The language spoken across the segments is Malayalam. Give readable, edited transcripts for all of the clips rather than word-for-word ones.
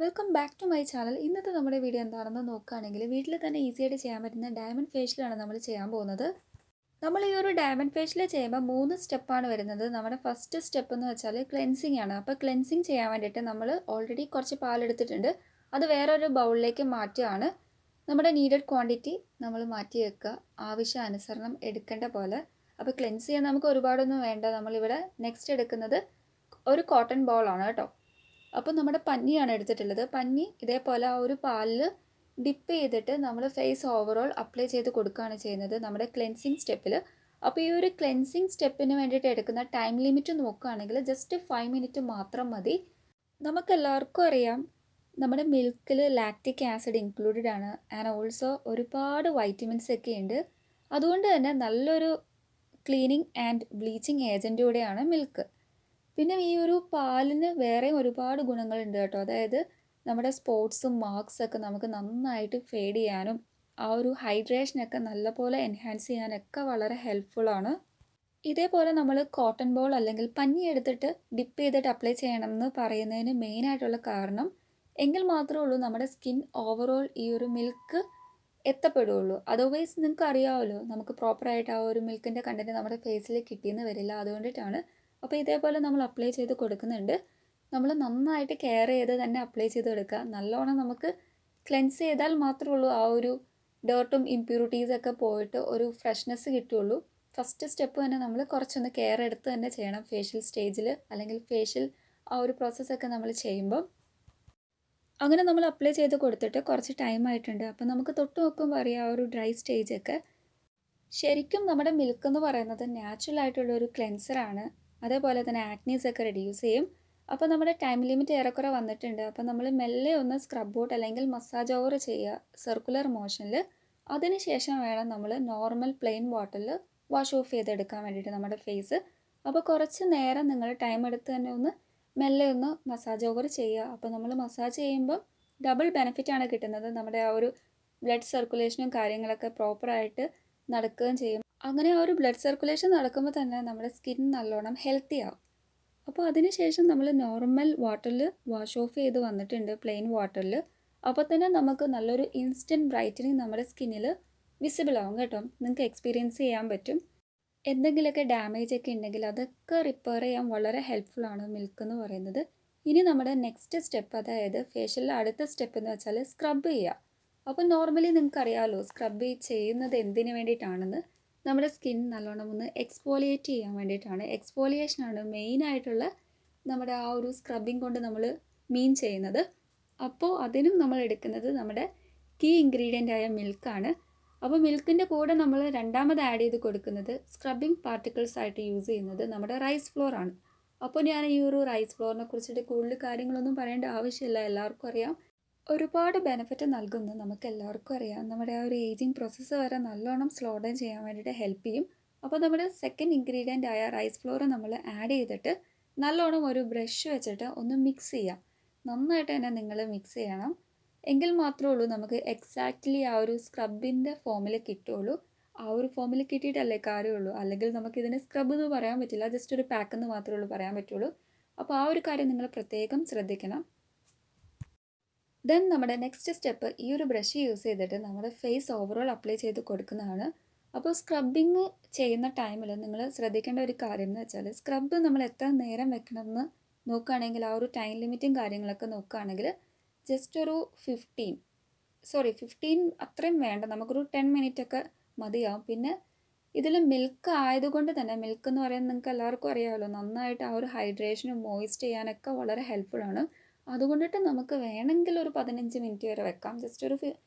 Welcome back to my channel. ഇന്നത്തെ നമ്മുടെ വീഡിയോ എന്താണെന്ന് നോക്കുകയാണെങ്കിൽ വീട്ടിൽ തന്നെ ഈസി ആയിട്ട് ചെയ്യാൻ പറ്റുന്ന ഡയമണ്ട് ഫേഷ്യലാണ് നമ്മൾ ചെയ്യാൻ പോകുന്നത്. നമ്മൾ ഈ ഒരു ഡയമണ്ട് ഫേഷ്യൽ ചെയ്യുമ്പോൾ 3 സ്റ്റെപ്പാണ് വരുന്നത്. നമ്മുടെ ഫസ്റ്റ് സ്റ്റെപ്പ് എന്ന് വെച്ചാൽ ക്ലെൻസിങ് ആണ്. അപ്പോൾ ക്ലെൻസിങ് ചെയ്യാൻ വേണ്ടിയിട്ട് നമ്മൾ ഓൾറെഡി കുറച്ച് പാലെടുത്തിട്ടുണ്ട്. അത് വേറൊരു ബൗളിലേക്ക് മാറ്റുകയാണ്. നമ്മുടെ നീഡഡ് ക്വാണ്ടിറ്റി നമ്മൾ മാറ്റി വെക്കുക, ആവശ്യാനുസരണം എടുക്കേണ്ട പോലെ. അപ്പോൾ ക്ലെൻസ് ചെയ്യാൻ നമുക്ക് ഒരുപാടൊന്നും വേണ്ട. നമ്മളിവിടെ നെക്സ്റ്റ് എടുക്കുന്നത് ഒരു കോട്ടൺ ബോളാണ് കേട്ടോ. അപ്പോൾ നമ്മുടെ പഞ്ഞിയാണ് എടുത്തിട്ടുള്ളത്. പഞ്ഞി ഇതേപോലെ ആ ഒരു പാലിൽ ഡിപ്പ് ചെയ്തിട്ട് നമ്മൾ ഫേസ് ഓവറോൾ അപ്ലൈ ചെയ്ത് കൊടുക്കുകയാണ് ചെയ്യുന്നത് നമ്മുടെ ക്ലെൻസിങ് സ്റ്റെപ്പിൽ. അപ്പോൾ ഈ ഒരു ക്ലെൻസിങ് സ്റ്റെപ്പിന് വേണ്ടിയിട്ട് എടുക്കുന്ന ടൈം ലിമിറ്റ് നോക്കുകയാണെങ്കിൽ ജസ്റ്റ് 5 മിനിറ്റ് മാത്രം മതി. നമുക്കെല്ലാവർക്കും അറിയാം നമ്മുടെ മിൽക്കിൽ ലാക്റ്റിക് ആസിഡ് ഇൻക്ലൂഡഡ് ആണ്. ആൻഡ് ഓൾസോ ഒരുപാട് വൈറ്റമിൻസ് ഒക്കെ ഉണ്ട്. അതുകൊണ്ട് തന്നെ നല്ലൊരു ക്ലീനിങ് ആൻഡ് ബ്ലീച്ചിങ് ഏജൻറ്റ് കൂടെയാണ് മിൽക്ക്. പിന്നെ ഈ ഒരു പാലിന് വേറെയും ഒരുപാട് ഗുണങ്ങളുണ്ട് കേട്ടോ. അതായത് നമ്മുടെ സ്പോട്ട്സും മാർക്സൊക്കെ നമുക്ക് നന്നായിട്ട് ഫേഡ് ചെയ്യാനും ആ ഒരു ഹൈഡ്രേഷനൊക്കെ നല്ലപോലെ എൻഹാൻസ് ചെയ്യാനൊക്കെ വളരെ ഹെൽപ്ഫുള്ളാണ്. ഇതേപോലെ നമ്മൾ കോട്ടൺ ബോൾ അല്ലെങ്കിൽ പഞ്ഞി എടുത്തിട്ട് ഡിപ്പ് ചെയ്തിട്ട് അപ്ലൈ ചെയ്യണമെന്ന് പറയുന്നതിന് മെയിനായിട്ടുള്ള കാരണം എങ്കിൽ മാത്രമേ ഉള്ളൂ നമ്മുടെ സ്കിൻ ഓവറോൾ ഈ ഒരു മിൽക്ക് എത്തപ്പെടുകയുള്ളൂ. അതർവൈസ് നിങ്ങൾക്ക് അറിയാമല്ലോ, നമുക്ക് പ്രോപ്പറായിട്ട് ആ ഒരു മിൽക്കിൻ്റെ കണ്ടൻറ്റ് നമ്മുടെ ഫേസിൽ കിട്ടിയെന്ന് വരില്ല. അതുകൊണ്ടിട്ടാണ്. അപ്പോൾ ഇതേപോലെ നമ്മൾ അപ്ലൈ ചെയ്ത് കൊടുക്കുന്നുണ്ട്. നമ്മൾ നന്നായിട്ട് കെയർ ചെയ്ത് തന്നെ അപ്ലൈ ചെയ്ത് കൊടുക്കുക. നല്ലോണം നമുക്ക് ക്ലെൻസ് ചെയ്താൽ മാത്രമേ ഉള്ളൂ ആ ഒരു ഡേർട്ടും ഇമ്പ്യൂരിറ്റീസൊക്കെ പോയിട്ട് ഒരു ഫ്രഷ്നെസ് കിട്ടുകയുള്ളൂ. ഫസ്റ്റ് സ്റ്റെപ്പ് തന്നെ നമ്മൾ കുറച്ചൊന്ന് കെയർ എടുത്ത് തന്നെ ചെയ്യണം ഫേഷ്യൽ സ്റ്റേജിൽ, അല്ലെങ്കിൽ ഫേഷ്യൽ ആ ഒരു പ്രോസസ്സൊക്കെ നമ്മൾ ചെയ്യുമ്പം. അങ്ങനെ നമ്മൾ അപ്ലൈ ചെയ്ത് കൊടുത്തിട്ട് കുറച്ച് ടൈം ആയിട്ടുണ്ട്. അപ്പോൾ നമുക്ക് തൊട്ട് നോക്കുമ്പോൾ അറിയാം ആ ഒരു ഡ്രൈ സ്റ്റേജൊക്കെ. ശരിക്കും നമ്മുടെ മിൽക്ക് എന്ന് പറയുന്നത് നാച്ചുറൽ ആയിട്ടുള്ള ഒരു ക്ലെൻസറാണ്. അതേപോലെ തന്നെ ആക്നീസ് ഒക്കെ റെഡ്യൂസ് ചെയ്യും. അപ്പോൾ നമ്മുടെ ടൈം ലിമിറ്റ് ഏറെക്കുറെ വന്നിട്ടുണ്ട്. അപ്പോൾ നമ്മൾ മെല്ലെ ഒന്ന് സ്ക്രബ് ഔട്ട് അല്ലെങ്കിൽ മസാജ് ഓവർ ചെയ്യുക സർക്കുലർ മോഷനിൽ. അതിനുശേഷം വേണം നമ്മൾ നോർമൽ പ്ലെയിൻ വാട്ടറിൽ വാഷ് ഓഫ് ചെയ്തെടുക്കാൻ വേണ്ടിയിട്ട് നമ്മുടെ ഫേസ്. അപ്പോൾ കുറച്ച് നേരം നിങ്ങൾ ടൈം എടുത്ത് തന്നെ ഒന്ന് മെല്ലെ ഒന്ന് മസാജ് ഓവർ ചെയ്യുക. അപ്പോൾ നമ്മൾ മസാജ് ചെയ്യുമ്പോൾ ഡബിൾ ബെനിഫിറ്റാണ് കിട്ടുന്നത്. നമ്മുടെ ആ ഒരു ബ്ലഡ് സർക്കുലേഷനും കാര്യങ്ങളൊക്കെ പ്രോപ്പറായിട്ട് നടക്കുകയും ചെയ്യും. അങ്ങനെ ആ ഒരു ബ്ലഡ് സർക്കുലേഷൻ നടക്കുമ്പോൾ തന്നെ നമ്മുടെ സ്കിൻ നല്ലോണം ഹെൽത്തി ആവും. അപ്പോൾ അതിനുശേഷം നമ്മൾ നോർമൽ വാട്ടറിൽ വാഷ് ഓഫ് ചെയ്ത് വന്നിട്ടുണ്ട്, പ്ലെയിൻ വാട്ടറിൽ. അപ്പോൾ തന്നെ നമുക്ക് നല്ലൊരു ഇൻസ്റ്റൻറ്റ് ബ്രൈറ്റനിങ് നമ്മുടെ സ്കിന്നിൽ വിസിബിൾ ആവും കേട്ടോ. നിങ്ങൾക്ക് എക്സ്പീരിയൻസ് ചെയ്യാൻ പറ്റും. എന്തെങ്കിലുമൊക്കെ ഡാമേജ് ഒക്കെ ഉണ്ടെങ്കിൽ അതൊക്കെ റിപ്പയർ ചെയ്യാൻ വളരെ ഹെൽപ്ഫുള്ളാണ് മിൽക്ക് എന്ന് പറയുന്നത്. ഇനി നമ്മുടെ നെക്സ്റ്റ് സ്റ്റെപ്പ്, അതായത് ഫേഷ്യലിലെ അടുത്ത സ്റ്റെപ്പ് എന്ന് വെച്ചാൽ സ്ക്രബ് ചെയ്യുക. അപ്പോൾ നോർമലി നിങ്ങൾക്ക് അറിയാമല്ലോ സ്ക്രബ് ചെയ്യുന്നത് എന്തിനു വേണ്ടിയിട്ടാണെന്ന്. നമ്മുടെ സ്കിൻ നല്ലോണം ഒന്ന് എക്സ്ഫോലിയേറ്റ് ചെയ്യാൻ വേണ്ടിയിട്ടാണ്. എക്സ്ഫോലിയേഷനാണ് മെയിനായിട്ടുള്ള നമ്മുടെ ആ ഒരു സ്ക്രബിങ് കൊണ്ട് നമ്മൾ മീൻ ചെയ്യുന്നത്. അപ്പോൾ അതിനും നമ്മൾ എടുക്കുന്നത് നമ്മുടെ കീ ഇൻഗ്രീഡിയൻ്റ് ആയ മിൽക്കാണ്. അപ്പോൾ മിൽക്കിൻ്റെ കൂടെ നമ്മൾ രണ്ടാമത് ആഡ് ചെയ്ത് കൊടുക്കുന്നത് സ്ക്രബിങ് പാർട്ടിക്കിൾസ് ആയിട്ട് യൂസ് ചെയ്യുന്നത് നമ്മുടെ റൈസ് ഫ്ലോർ ആണ്. അപ്പോൾ ഞാൻ ഈ ഒരു റൈസ് ഫ്ലോറിനെ കുറിച്ചിട്ട് കൂടുതൽ കാര്യങ്ങളൊന്നും പറയേണ്ട ആവശ്യമില്ല, എല്ലാവർക്കും അറിയാം. ഒരുപാട് ബെനിഫിറ്റ് നൽകുന്നു. നമുക്ക് എല്ലാവർക്കും അറിയാം നമ്മുടെ ആ ഒരു ഏജിങ് പ്രോസസ്സ് വരെ നല്ലോണം സ്ലോ ഡൗൺ ചെയ്യാൻ വേണ്ടിയിട്ട് ഹെൽപ്പ് ചെയ്യും. അപ്പോൾ നമ്മുടെ സെക്കൻഡ് ഇൻഗ്രീഡിയൻ്റ് ആയ റൈസ് ഫ്ലോർ നമ്മൾ ആഡ് ചെയ്തിട്ട് നല്ലോണം ഒരു ബ്രഷ് വെച്ചിട്ട് ഒന്ന് മിക്സ് ചെയ്യാം. നന്നായിട്ട് തന്നെ നിങ്ങൾ മിക്സ് ചെയ്യണം. എങ്കിൽ മാത്രമേ ഉള്ളൂ നമുക്ക് എക്സാക്റ്റ്ലി ആ ഒരു സ്ക്രബിൻ്റെ ഫോമിൽ കിട്ടുകയുള്ളൂ. ആ ഒരു ഫോമിൽ കിട്ടിയിട്ടല്ലേ കാര്യമുള്ളൂ. അല്ലെങ്കിൽ നമുക്കിതിന് സ്ക്രബ് എന്ന് പറയാൻ പറ്റില്ല, ജസ്റ്റ് ഒരു പാക്ക് എന്ന് മാത്രമേ ഉള്ളൂ പറയാൻ പറ്റുള്ളൂ. അപ്പോൾ ആ ഒരു കാര്യം നിങ്ങൾ പ്രത്യേകം ശ്രദ്ധിക്കണം. ദെൻ നമ്മുടെ നെക്സ്റ്റ് സ്റ്റെപ്പ് ഈ ഒരു ബ്രഷ് യൂസ് ചെയ്തിട്ട് നമ്മുടെ ഫേസ് ഓവറോൾ അപ്ലൈ ചെയ്ത് കൊടുക്കുന്നതാണ്. അപ്പോൾ സ്ക്രബിങ് ചെയ്യുന്ന ടൈമിൽ നിങ്ങൾ ശ്രദ്ധിക്കേണ്ട ഒരു കാര്യം എന്ന് വെച്ചാൽ സ്ക്രബ് നമ്മൾ എത്ര നേരം വെക്കണമെന്ന് നോക്കുകയാണെങ്കിൽ ആ ഒരു ടൈം ലിമിറ്റും കാര്യങ്ങളൊക്കെ നോക്കുകയാണെങ്കിൽ ജസ്റ്റ് ഒരു 15 അത്രയും വേണ്ട, നമുക്കൊരു 10 മിനിറ്റ് ഒക്കെ മതിയാവും. പിന്നെ ഇതിൽ മിൽക്ക് ആയതുകൊണ്ട് തന്നെ, മിൽക്ക് എന്ന് പറയുന്നത് നിങ്ങൾക്ക് എല്ലാവർക്കും അറിയാമല്ലോ നന്നായിട്ട് ആ ഒരു ഹൈഡ്രേഷനും മോയിസ്റ്റ് ചെയ്യാനൊക്കെ വളരെ ഹെൽപ്ഫുള്ളാണ്. അതുകൊണ്ടിട്ട് നമുക്ക് വേണമെങ്കിൽ ഒരു 15 മിനിറ്റ് വരെ വെക്കാം. ജസ്റ്റ് ഒരു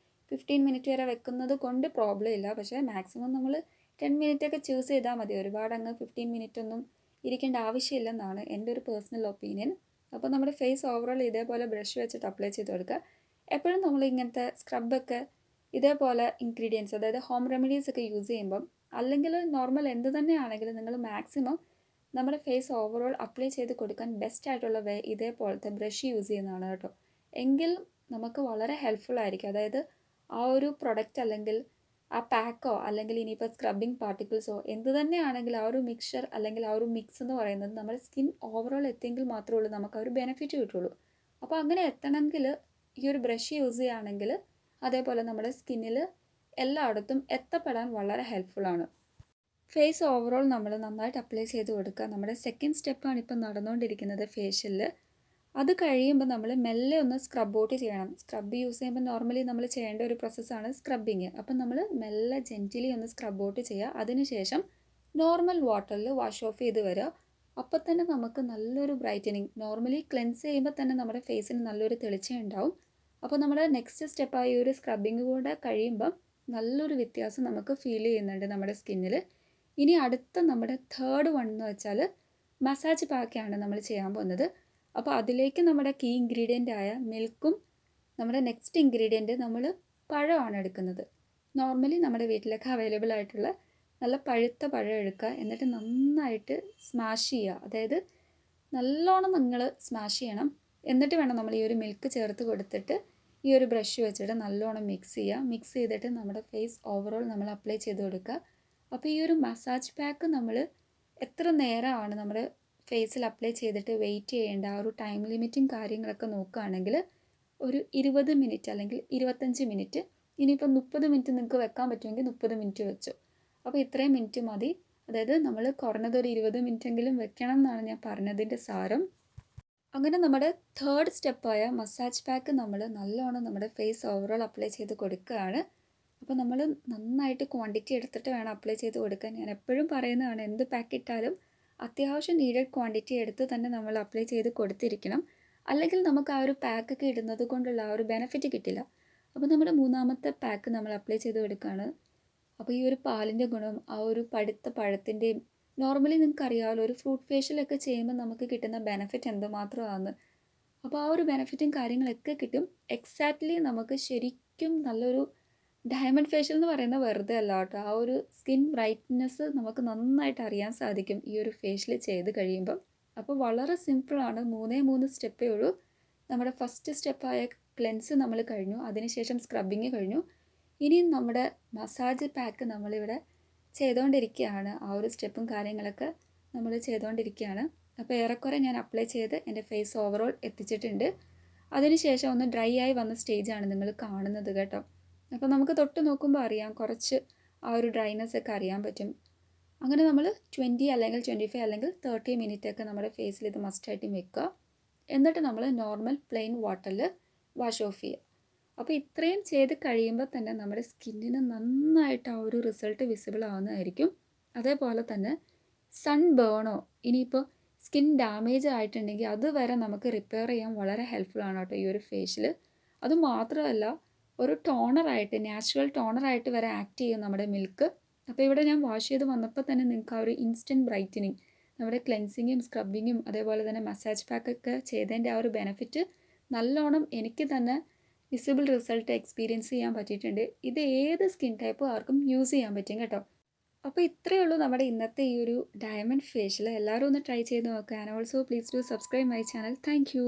15 മിനിറ്റ് വരെ വെക്കുന്നത് കൊണ്ട് പ്രോബ്ലം ഇല്ല. പക്ഷേ മാക്സിമം നമ്മൾ 10 മിനിറ്റ് ഒക്കെ ചൂസ് ചെയ്താൽ മതി. ഒരുപാട് അങ്ങ് 15 മിനിറ്റ് ഒന്നും ഇരിക്കേണ്ട ആവശ്യമില്ലെന്നാണ് എൻ്റെ ഒരു പേഴ്സണൽ ഒപ്പീനിയൻ. അപ്പോൾ നമ്മുടെ ഫേസ് ഓവറോൾ ഇതേപോലെ ബ്രഷ് വെച്ചിട്ട് അപ്ലൈ ചെയ്ത് കൊടുക്കുക. എപ്പോഴും നമ്മൾ ഇങ്ങനത്തെ സ്ക്രബൊക്കെ ഇതേപോലെ ഇൻഗ്രീഡിയൻസ്, അതായത് ഹോം റെമഡീസ് ഒക്കെ യൂസ് ചെയ്യുമ്പം, അല്ലെങ്കിൽ നോർമൽ എന്ത് തന്നെയാണെങ്കിലും നിങ്ങൾ മാക്സിമം നമ്മുടെ ഫേസ് ഓവറോൾ അപ്ലൈ ചെയ്ത് കൊടുക്കാൻ ബെസ്റ്റ് ആയിട്ടുള്ള വേ ഇതേപോലത്തെ ബ്രഷ് യൂസ് ചെയ്യുന്നതാണ് കേട്ടോ. എങ്കിൽ നമുക്ക് വളരെ ഹെൽപ്ഫുൾ ആയിരിക്കും. അതായത് ആ ഒരു പ്രൊഡക്റ്റ് അല്ലെങ്കിൽ ആ പാക്കോ അല്ലെങ്കിൽ ഇനിയിപ്പോൾ സ്ക്രബിങ് പാർട്ടിക്കിൾസോ എന്ത് തന്നെയാണെങ്കിൽ ആ ഒരു മിക്സ്ചർ അല്ലെങ്കിൽ ആ ഒരു മിക്സ് എന്ന് പറയുന്നത് നമ്മുടെ സ്കിൻ ഓവറോൾ എത്തിയെങ്കിൽ മാത്രമേ ഉള്ളൂ നമുക്ക് ആ ഒരു ബെനിഫിറ്റ് കിട്ടുള്ളൂ. അപ്പോൾ അങ്ങനെ എത്തണമെങ്കിൽ ഈ ഒരു ബ്രഷ് യൂസ് ചെയ്യുകയാണെങ്കിൽ അതേപോലെ നമ്മുടെ സ്കിന്നിൽ എല്ലായിടത്തും എത്തപ്പെടാൻ വളരെ ഹെൽപ്ഫുള്ളാണ്. ഫേസ് ഓവറോൾ നമ്മൾ നന്നായിട്ട് അപ്ലൈ ചെയ്ത് കൊടുക്കുക. നമ്മുടെ സെക്കൻഡ് സ്റ്റെപ്പാണ് ഇപ്പം നടന്നുകൊണ്ടിരിക്കുന്നത് ഫേഷ്യലിൽ. അത് കഴിയുമ്പോൾ നമ്മൾ മെല്ലെ ഒന്ന് സ്ക്രബ് ഔട്ട് ചെയ്യണം. സ്ക്രബ് യൂസ് ചെയ്യുമ്പോൾ നോർമലി നമ്മൾ ചെയ്യേണ്ട ഒരു പ്രോസസ്സാണ് സ്ക്രബിങ്. അപ്പം നമ്മൾ മെല്ലെ ജെൻറ്റിലി ഒന്ന് സ്ക്രബ് ഔട്ട് ചെയ്യുക. അതിനുശേഷം നോർമൽ വാട്ടറിൽ വാഷ് ഓഫ് ചെയ്ത് വരിക. അപ്പോൾ തന്നെ നമുക്ക് നല്ലൊരു ബ്രൈറ്റനിങ്, നോർമലി ക്ലെൻസ് ചെയ്യുമ്പോൾ തന്നെ നമ്മുടെ ഫേസിന് നല്ലൊരു തെളിച്ചം ഉണ്ടാവും. അപ്പോൾ നമ്മുടെ നെക്സ്റ്റ് സ്റ്റെപ്പായി ഒരു സ്ക്രബിങ് കൂടെ കഴിയുമ്പം നല്ലൊരു വ്യത്യാസം നമുക്ക് ഫീൽ ചെയ്യുന്നുണ്ട് നമ്മുടെ സ്കിന്നിൽ. ഇനി അടുത്ത നമ്മുടെ തേർഡ് വൺ എന്ന് വെച്ചാൽ മസാജ് പാക്കാണ് നമ്മൾ ചെയ്യാൻ പോകുന്നത്. അപ്പോൾ അതിലേക്ക് നമ്മുടെ കീ ഇൻഗ്രീഡിയൻ്റ് ആയ മിൽക്കും നമ്മുടെ നെക്സ്റ്റ് ഇൻഗ്രീഡിയൻറ്റ് നമ്മൾ പഴമാണ് എടുക്കുന്നത്. നോർമലി നമ്മുടെ വീട്ടിലൊക്കെ അവൈലബിൾ ആയിട്ടുള്ള നല്ല പഴുത്ത പഴം എടുക്കുക. എന്നിട്ട് നന്നായിട്ട് സ്മാഷ് ചെയ്യുക. അതായത് നല്ലോണം നിങ്ങൾ സ്മാഷ് ചെയ്യണം. എന്നിട്ട് വേണം നമ്മൾ ഈ ഒരു മിൽക്ക് ചേർത്ത് കൊടുത്തിട്ട് ഈ ഒരു ബ്രഷ് വെച്ചിട്ട് നല്ലോണം മിക്സ് ചെയ്യുക. മിക്സ് ചെയ്തിട്ട് നമ്മുടെ ഫേസ് ഓവറോൾ നമ്മൾ അപ്ലൈ ചെയ്ത് കൊടുക്കുക. അപ്പോൾ ഈ ഒരു മസാജ് പാക്ക് നമ്മൾ എത്ര നേരമാണ് നമ്മുടെ ഫേസിൽ അപ്ലൈ ചെയ്തിട്ട് വെയിറ്റ് ചെയ്യേണ്ട ആ ഒരു ടൈം ലിമിറ്റും കാര്യങ്ങളൊക്കെ നോക്കുകയാണെങ്കിൽ ഒരു 20 മിനിറ്റ് അല്ലെങ്കിൽ 25 മിനിറ്റ്. ഇനിയിപ്പോൾ 30 മിനിറ്റ് നിങ്ങൾക്ക് വെക്കാൻ പറ്റുമെങ്കിൽ 30 മിനിറ്റ് വെച്ചു. അപ്പോൾ ഇത്രയും മിനിറ്റ് മതി. അതായത് നമ്മൾ കുറഞ്ഞത് ഒരു 20 മിനിറ്റെങ്കിലും വെക്കണം എന്നാണ് ഞാൻ പറഞ്ഞതിൻ്റെ സാരം. അങ്ങനെ നമ്മുടെ തേർഡ് സ്റ്റെപ്പായ മസാജ് പാക്ക് നമ്മൾ നല്ലോണം നമ്മുടെ ഫേസ് ഓവറോൾ അപ്ലൈ ചെയ്ത് കൊടുക്കുകയാണ്. അപ്പോൾ നമ്മൾ നന്നായിട്ട് ക്വാണ്ടിറ്റി എടുത്തിട്ട് വേണം അപ്ലൈ ചെയ്ത് കൊടുക്കാൻ. ഞാൻ എപ്പോഴും പറയുന്നതാണ്, എന്ത് പാക്ക് ഇട്ടാലും അത്യാവശ്യം നീഡഡ് ക്വാണ്ടിറ്റി എടുത്ത് തന്നെ നമ്മൾ അപ്ലൈ ചെയ്ത് കൊടുത്തിരിക്കണം. അല്ലെങ്കിൽ നമുക്ക് ആ ഒരു പാക്കൊക്കെ ഇടുന്നത് കൊണ്ടുള്ള ആ ഒരു ബെനിഫിറ്റ് കിട്ടില്ല. അപ്പോൾ നമ്മുടെ മൂന്നാമത്തെ പാക്ക് നമ്മൾ അപ്ലൈ ചെയ്ത് കൊടുക്കുകയാണ്. അപ്പോൾ ഈ ഒരു പാലിൻ്റെ ഗുണം ആ ഒരു പഴുത്ത പഴത്തിൻ്റെയും, നോർമലി നിങ്ങൾക്ക് അറിയാമല്ലോ ഒരു ഫ്രൂട്ട് ഫേഷ്യലൊക്കെ ചെയ്യുമ്പോൾ നമുക്ക് കിട്ടുന്ന ബെനിഫിറ്റ് എന്തുമാത്രമാണ്. അപ്പോൾ ആ ഒരു ബെനിഫിറ്റും കാര്യങ്ങളൊക്കെ കിട്ടും. എക്സാക്ട്ലി നമുക്ക് ശരിക്കും നല്ലൊരു ഡയമണ്ട് ഫേഷ്യൽ എന്ന് പറയുന്നത് വെറുതെ അല്ല കേട്ടോ. ആ ഒരു സ്കിൻ ബ്രൈറ്റ്നെസ് നമുക്ക് നന്നായിട്ട് അറിയാൻ സാധിക്കും ഈ ഒരു ഫേഷ്യൽ ചെയ്ത് കഴിയുമ്പം. അപ്പോൾ വളരെ സിമ്പിളാണ്. 3 സ്റ്റെപ്പേ ഉള്ളൂ. നമ്മുടെ ഫസ്റ്റ് സ്റ്റെപ്പായ ക്ലെൻസ് നമ്മൾ കഴിഞ്ഞു. അതിനുശേഷം സ്ക്രബിങ് കഴിഞ്ഞു. ഇനിയും നമ്മുടെ മസാജ് പാക്ക് നമ്മളിവിടെ ചെയ്തുകൊണ്ടിരിക്കുകയാണ്. ആ ഒരു സ്റ്റെപ്പും കാര്യങ്ങളൊക്കെ നമ്മൾ ചെയ്തുകൊണ്ടിരിക്കുകയാണ്. അപ്പോൾ ഏറെക്കുറെ ഞാൻ അപ്ലൈ ചെയ്ത് എൻ്റെ ഫേസ് ഓവറോൾ എത്തിച്ചിട്ടുണ്ട്. അതിനുശേഷം ഒന്ന് ഡ്രൈ ആയി വന്ന സ്റ്റേജാണ് നിങ്ങൾ കാണുന്നത് കേട്ടോ. അപ്പോൾ നമുക്ക് തൊട്ട് നോക്കുമ്പോൾ അറിയാം, കുറച്ച് ആ ഒരു ഡ്രൈനെസ് ഒക്കെ അറിയാൻ പറ്റും. അങ്ങനെ നമ്മൾ 20 അല്ലെങ്കിൽ 25 അല്ലെങ്കിൽ 30 മിനിറ്റ് ഒക്കെ നമ്മുടെ ഫേസിൽ ഇത് മസ്റ്റായിട്ടും വെക്കുക. എന്നിട്ട് നമ്മൾ നോർമൽ പ്ലെയിൻ വാട്ടറിൽ വാഷ് ഓഫ് ചെയ്യുക. അപ്പോൾ ഇത്രയും ചെയ്ത് കഴിയുമ്പോൾ തന്നെ നമ്മുടെ സ്കിന്നിന് നന്നായിട്ട് ആ ഒരു റിസൾട്ട് വിസിബിൾ ആവുന്നതായിരിക്കും. അതേപോലെ തന്നെ സൺ ബേണോ ഇനിയിപ്പോൾ സ്കിൻ ഡാമേജ് ആയിട്ടുണ്ടെങ്കിൽ അതുവരെ നമുക്ക് റിപ്പയർ ചെയ്യാൻ വളരെ ഹെൽപ്ഫുള്ളാണ് കേട്ടോ ഈ ഒരു ഫേഷ്യൽ. അതുമാത്രമല്ല ഒരു ടോണറായിട്ട്, നാച്ചുറൽ ടോണറായിട്ട് വരെ ആക്ട് ചെയ്യും നമ്മുടെ മിൽക്ക്. അപ്പോൾ ഇവിടെ ഞാൻ വാഷ് ചെയ്ത് വന്നപ്പോൾ തന്നെ നിങ്ങൾക്ക് ആ ഒരു ഇൻസ്റ്റൻറ്റ് ബ്രൈറ്റനിങ്, നമ്മുടെ ക്ലെൻസിങ്ങും സ്ക്രബിങ്ങും അതേപോലെ തന്നെ മസാജ് പാക്കൊക്കെ ചെയ്തതിൻ്റെ ആ ഒരു ബെനിഫിറ്റ് നല്ലോണം എനിക്ക് തന്നെ വിസിബിൾ റിസൾട്ട് എക്സ്പീരിയൻസ് ചെയ്യാൻ പറ്റിയിട്ടുണ്ട്. ഇത് ഏത് സ്കിൻ ടൈപ്പും ആർക്കും യൂസ് ചെയ്യാൻ പറ്റും കേട്ടോ. അപ്പോൾ ഇത്രയേ ഉള്ളൂ നമ്മുടെ ഇന്നത്തെ ഈ ഒരു ഡയമണ്ട് ഫേഷ്യൽ. എല്ലാവരും ഒന്ന് ട്രൈ ചെയ്ത് നോക്കുക. And also please do subscribe my channel. Thank you.